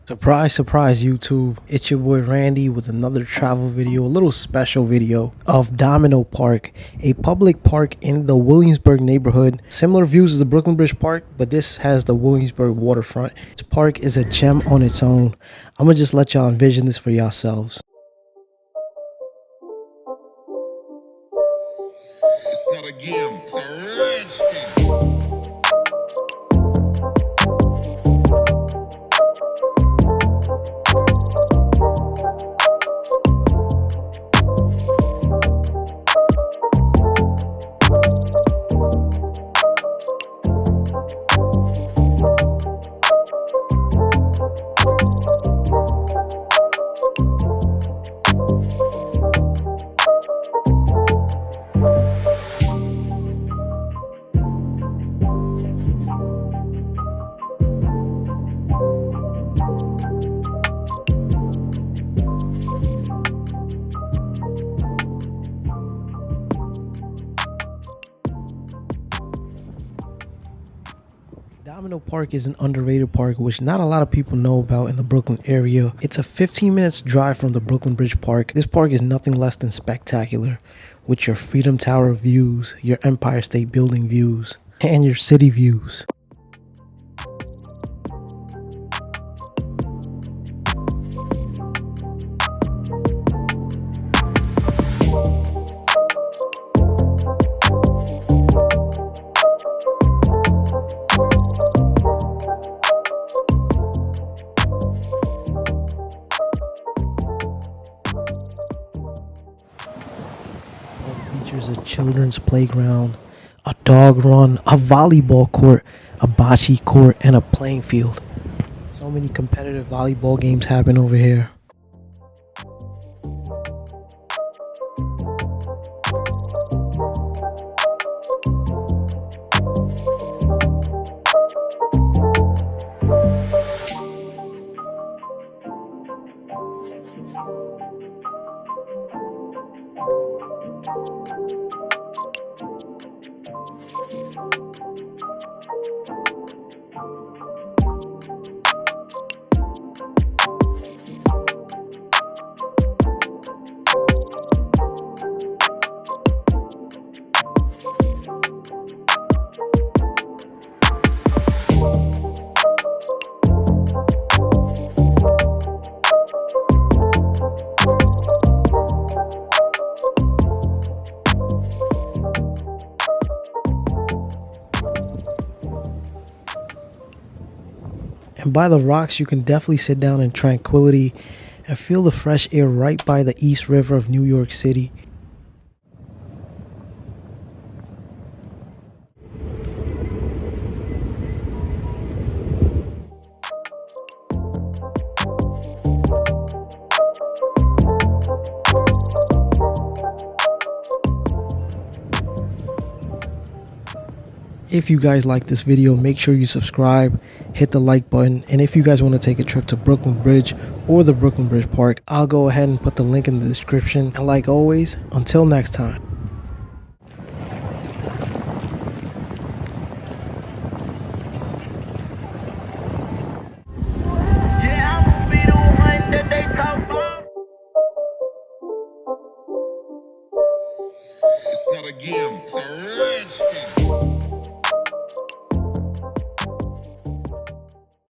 Surprise, surprise, YouTube. It's your boy Randy with another travel video, a little special video of Domino Park, a public park in the Williamsburg neighborhood. Similar views as the Brooklyn Bridge Park, but this has the Williamsburg waterfront. This park is a gem on its own. I'm gonna just let y'all envision this for yourselves. It's not a game, it's a rich thing. Domino Park is an underrated park which not a lot of people know about in the Brooklyn area. It's a 15 minutes drive from the Brooklyn Bridge Park. This park is nothing less than spectacular, with your Freedom Tower views, your Empire State Building views, and your city views. Features a children's playground, a dog run, a volleyball court, a bocce court, and a playing field. So many competitive volleyball games happen over here. And by the rocks, you can definitely sit down in tranquility and feel the fresh air right by the East River of New York City. If you guys like this video, make sure you subscribe, hit the like button, and if you guys want to take a trip to Brooklyn Bridge or the Brooklyn Bridge Park, I'll go ahead and put the link in the description. And like always, until next time.